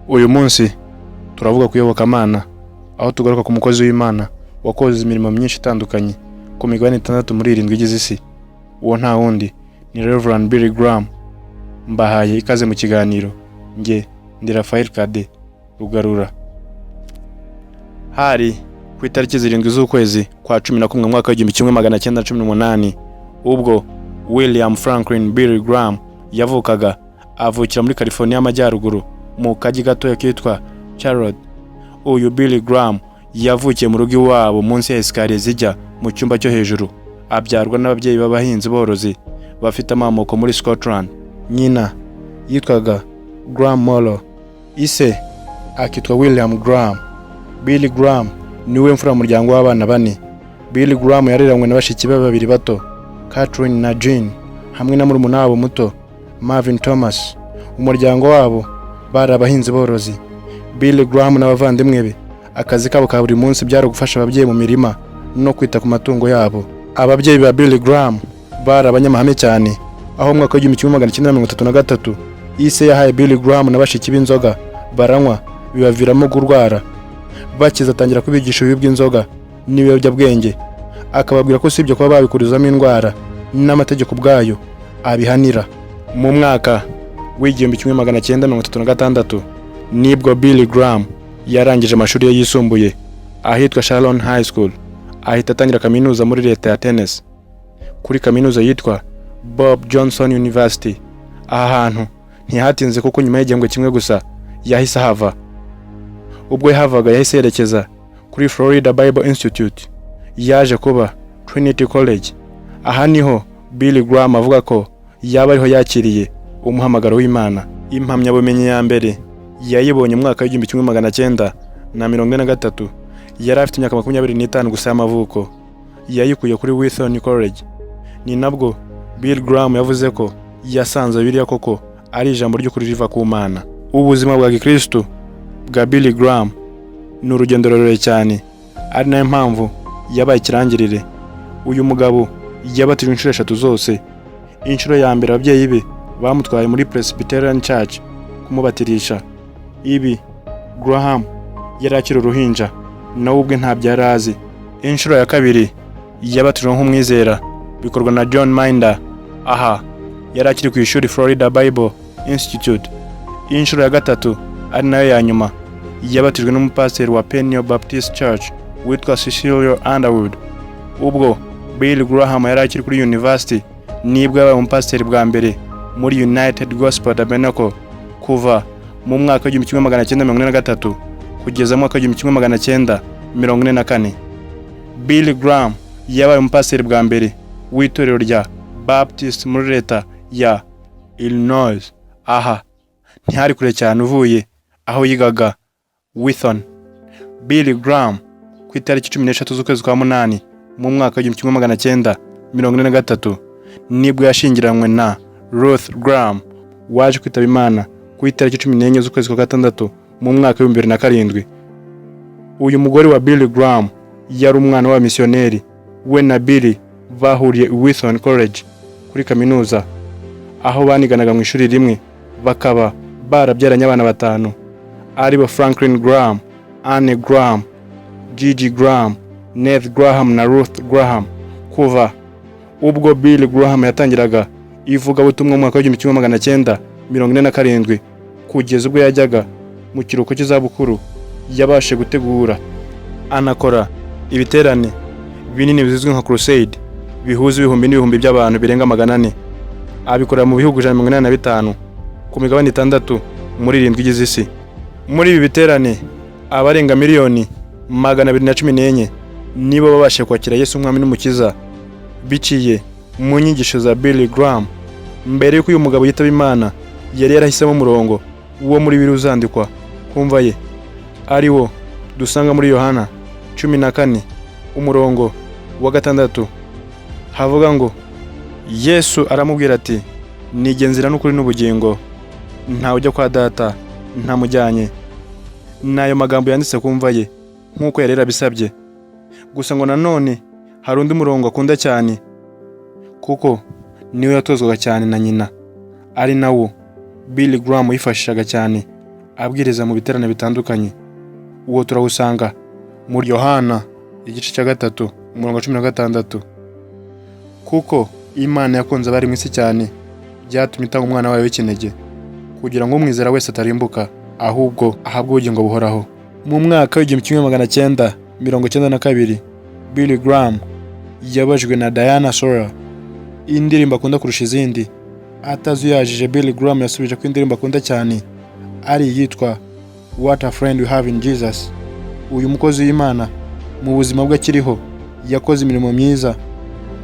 Uyu munsi turavuga ku iyobokamana, aho tugaruka ku mukozi w'Imana wakoze imirimo myinshi itandukanye ku migabane 6 muri 7 igize isi. Uwo nta wundi ni Reverend Billy Graham. Mbahaye ikaze mu kiganiro. Nge ndi Raphael Kade Rugarura. Hari ku itariki 7 z'ukwezi kwa 11 mu mwaka wa 1918 ubwo William Franklin Billy Graham yavukaga, avukira muri California y'Amajyaruguru mu kagi gatoya kitwa Charlotte. Uyu Billy Graham yavukiye mu rugo iwabo munsi ya esikariye zijya mu cyumba cyo hejuru, abyarwa n'ababyeyi b'abahinzi borozi bafite amamoko muri Scotland. Nyina yitwaga Graham Morrow, ise akitwa William Graham. Billy Graham niwe mfura mu muryango w'abana 4. Billy Graham yareranywe na bashiki be babiri bato, Catherine na Jean, hamwe na murumuna wabo muto Marvin Thomas. Umuryango wabo bari abahinzi borozi. Billy Graham n'abavandimwe be akazi kabo ka buri munsi byari gufasha ababyeyi mu mirima no kwita ku matungo yabo. Ababyeyi ba Billy Graham bari abanyamahame cyane, aho mu mwaka wa 1933 ise yahaye Billy Graham na bashiki b'inzoga baranywa, bibaviramo gurwara. Bakiza atangira kubigisha ububi bw'inzoga n'ibiyobyabwenge, akababwira ko sibyo kuba babikurizamo indwara n'amategeko bwayo abihanira. Mu mwaka w'1936 nibwo Billy Graham yarangije amashuri ye yisumbuye ahitwa Sharon High School, ahita atangira kaminuza muri leta ya Tennessee kuri kaminuza yitwa Bob Johnson University. Aha hantu ntihatinze kuko nyuma y'igihembwe kimwe gusa yahise hava. Ubwo yahavaga yahise yerekeza kuri Florida Bible Institute, yaje kuba Trinity College. Aha niho Billy Graham avuga ko yaba ariho yakiriye umuhamagaro w'Imana. Impamyabumenyi ya mbere yayibonye mu mwaka wa 1943. Yari afite imyaka 25 gusa y'amavuko. Yayikuye kuri Wheaton College. Ni nabwo Billy Graham yavuze ko yasanze Bibiliya koko ari ijambo ry'ukuri riva ku Mana. Ubuzima bwa Gikristo bwa Billy Graham ni urugendo rurerure cyane, ari nayo mpamvu yabaye ikirangirire. Uyu mugabo yabatijwe inshuro 3 zose. Inshuro ya mbere ababyeyi be bamutwaye muri Presbyterian Church kumubatirisha. Ibi Graham yari akiri uruhinja, nawe ubwe ntabyo yari azi. Inshuro ya kabiri yabatijwe nk'umwizera, bikorwa na John Minder. Aha yari akiri ku ishuri Florida Bible Institute. Inshuro ya gatatu ari nayo ya nyuma yabatijwe n'umupasiteri wa Peniel Baptist Church witwa Cecilio Underwood. Ubwo Billy Graham yari akiri kuri university nibwo yabaye umupasiteri bwa mbere muri United Gospel Tabernacle kuva mu mwaka wa 1943 kugeza mu mwaka wa 1944. Billy Graham yabaye umupasiteri bwa mbere w'itorero rya Baptist muri leta ya Illinois. Aha ntihari kure cyane uvuye aho yigaga Wheaton. Billy Graham ku itariki 13 z'ukwezi kwa 8 mu mwaka wa 1943 nibwo yashingiranywe na Ruth Graham, waje kwitaba Imana ku itariki 14 z'ukwezi kwa 6 mu mwaka wa 2007. Uyu mugore wa Billy Graham yari umwana wa misioneri. We na Billy bahuriye Wheaton College kuri kaminuza, aho baniganaga mu ishuri rimwe, bakaba barabyaranye abana 5 aribo Franklin Graham, Anne Graham, Gigi Graham, Ned Graham na Ruth Graham. Kuva ubwo Billy Graham yatangiraga ivugabutumwa mu mwaka wa 1947 kugeza ubwo yajyaga mu kiruhuko cy'izabukuru, yabashe gutegura anakora ibiterane binini bizizwe nka crusade bihuza ibihumbi by'abantu birenga 400. Abikorera mu bihugu 185 ku migabane 6 muri 7 igize isi. Muri ibi biterane abarenga miliyoni 214 nibo babashe kwakira Yesu umwami n'umukiza biciye mu nyigisho za Billy Graham. Mbere y'uko uyu mugabo yitaba Imana yari yarahisemo umurongo uwo muri Bibiliya uzandikwa kumva ye, ari wo dusanga muri Yohana 14 umurongo wa 6. Havuga ngo Yesu aramubwira ati, "Nige nzira n'ukuri n'ubugingo, ntawe ujya kwa Data ntamujyanye." Nayo magambo yanditse kumva ye nk'uko yari yarabisabye. Gusa ngo nanone hari undi murongo akunda cyane kuko niwe yatozwaga cyane na nyina, ari nawo Billy Graham yifashishaga cyane abwiriza mu biterane bitandukanye. Uwo turawusanga muri Yohana igice cya 3 umurongo 16. Kuko Imana yakunze abari mu isi cyane, byatumye itanga umwana wayo w'ikinege, kugira ngo umwizera wese atarimbuka, ahubwo ahabwe ubugingo buhoraho. Mu mwaka w'1992, Billy Graham yabajwe na Diana Sawyer indirimbo akunda kurusha izindi. Atazuyajije, Billy Graham yasubije ko indirimbo akunda cyane ari iyitwa What a Friend We Have in Jesus. Uyu mukozi w'Imana mu buzima bwe akiriho yakoze imirimo myiza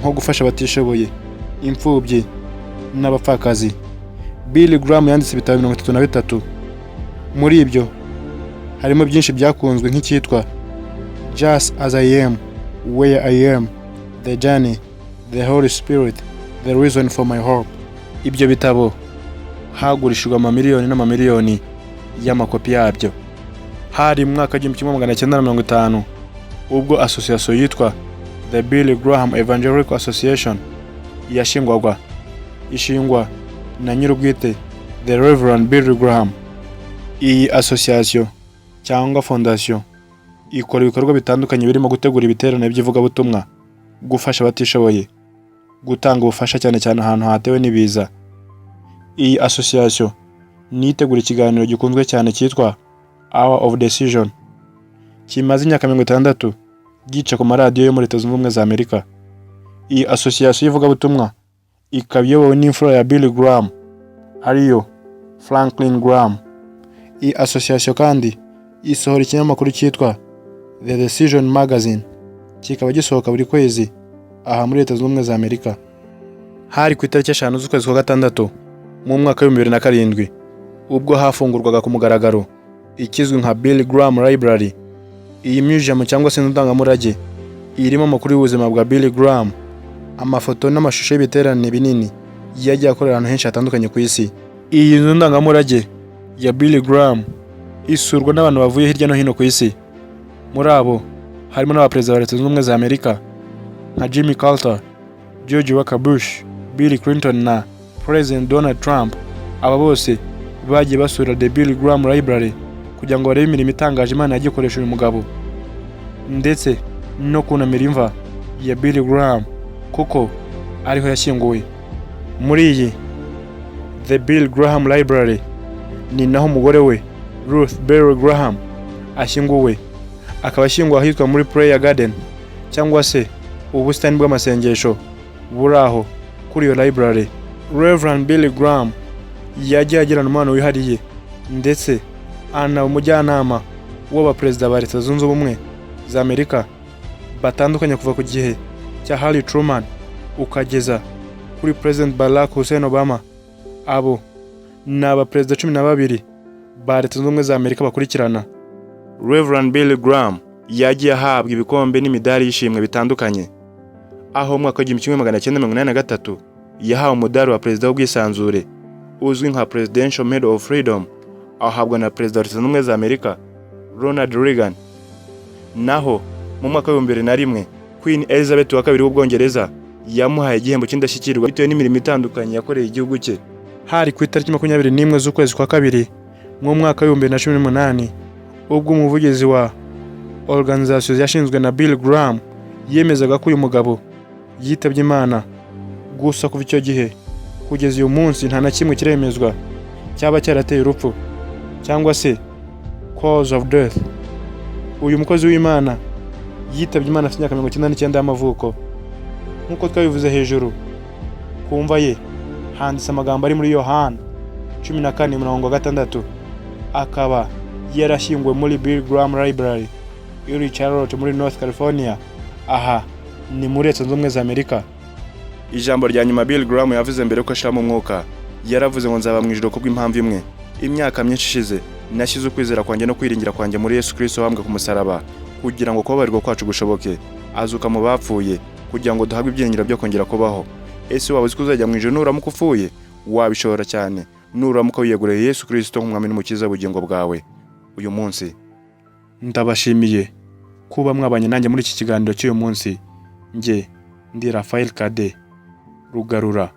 nko gufasha abatishoboye, imfubyi n'abapfakazi. Billy Graham yanditse ibitabo 33. Muri ibyo harimo byinshi byakunzwe nk'icyitwa Just As I Am, Where I Am, The Journey, The Holy Spirit, The Reason for My Hope. Ibyo bitabo hagurishijwe amamiliyoni n'amamiliyoni y'amakopi yabyo. Hari mu mwaka w'1950 ubwo association yitwa The Billy Graham Evangelical Association ishingwa na nyirubwite The Reverend Billy Graham. Iyi association cyangwa fondation ikora ibikorwa bitandukanye birimo gutegura ibiterane by'ivugabutumwa, gufasha abatishoboye, gutanga ubufasha cyane cyane ahantu hatewe n'ibiza. Iyi association nitegura ikiganiro gikunzwe cyane cyitwa Hour of Decision, kimaze imyaka 60 gica ku maradiyo yo muri Leta Zunze Ubumwe za Amerika. Iyi association y'ivugabutumwa ikaba iyobowe n'imfura ya Billy Graham ariyo Franklin Graham. Iyi association kandi isohora ikinyamakuru cyitwa The Decision Magazine, kikaba gisohoka buri kwezi aha muri Leta Zunze Ubumwe za Amerika. Hari ku itariki 5 z'ukwezi kwa 6 mu mwaka w'2007 ubwo hafungurwaga ku mugaragaro ikizwi nka Billy Graham Library. Iyi museum cyangwa se indangamurage irimo amakuru y'ubuzima bwa Billy Graham, amafoto n'amashusho y'ibiterane binini yagiye akorera ahantu henshi hatandukanye ku isi. Iyi ndangamurage ya Billy Graham isurwa n'abantu bavuye hirya no hino ku isi. Muri abo harimo n'abaperezida ba Leta Zunze Ubumwe za Amerika nka Jimmy Carter, George Walker Bush, Bill Clinton na President Donald Trump. Aba bose bagiye basura The Billy Graham Library kugira ngo barebe imirimo itangaje Imana yagiye ikoresha uyu mugabo, ndetse no kunamira imva ya Billy Graham kuko ariho yashyinguwe. Muri iyi The Billy Graham Library ni naho umugore we Ruth Billy Graham ashyinguwe, akaba ashyinguwe ahitwa muri Prayer Garden cyangwa se ubusitani bw'amasengesho buri aho kuri iyo library. Reverend Billy Graham yagiye agirana umubano wihariye ndetse ana umujyanama w'abaperezida ba Leta Zunze Ubumwe za Amerika batandukanye kuva ku gihe cya Harry Truman ukageza kuri President Barack Hussein Obama. Abo ni abaperezida 12 ba Leta Zunze Ubumwe za Amerika bakurikirana. Reverend Billy Graham yagiye ahabwa ibikombe n'imidari y'ishimwe bitandukanye, aho mu mwaka w'1983 yahawe umudari wa perezida w'ubwisanzure uzwi nka Presidential Medal of Freedom, ahabwa na perezida wa Leta Zunze Ubumwe za Amerika Ronald Reagan. Naho mu mwaka w'2001 Queen Elizabeth wa II w'Ubwongereza yamuhaye igihembo cy'indashyikirwa bitewe n'imirimo itandukanye yakoreye igihugu cye. Hari ku itariki 21 z'ukwezi kwa 2 mu mwaka w'2018 ubwo umuvugizi wa organization yashinzwe na Billy Graham yemezaga ko uyu mugabo yitabye Imana. Gusa kuva icyo gihe kugeza uyu munsi nta na kimwe kiremezwa cyaba cyarateye urupfu cyangwa se cause of death. Uyu mukozi w'Imana yitabye Imana afite imyaka 99 y'amavuko. Nkuko twabivuze hejuru, kumva ye handitse amagambo ari muri Yohana 14:6, akaba yarashyinguwe muri Billy Graham Library iri Charlotte muri North California. Aha ni muri Leta Zunze Ubumwe za Amerika. Ijambo rya nyuma Billy Graham yavuze mbere ko ashira mu mwuka, yaravuze ngo nzaba mu ijuru kubw'impamvu imwe. Imyaka myinshi ishize nashyize ukwizera kwanjye no kwiringira kwanjye muri Yesu Kristo wambwe ku musaraba kugira ngo kubabarirwa kwacu gushoboke. Azuka mu bapfuye kugira ngo duhabwe ibyiringiro byo kongera kubaho. Ese waba uzi ko uzajya mu ijuru nuramuka upfuye? Wabishobora cyane nuramuka wiyeguriye Yesu Kristo nk'umwami n'umukiza w'ubugingo bwawe. Uyu munsi ndabashimiye kuba mwabanye nanjye muri iki kiganiro cy'uyu munsi. Nge ndi Raphael Kade Rugarura.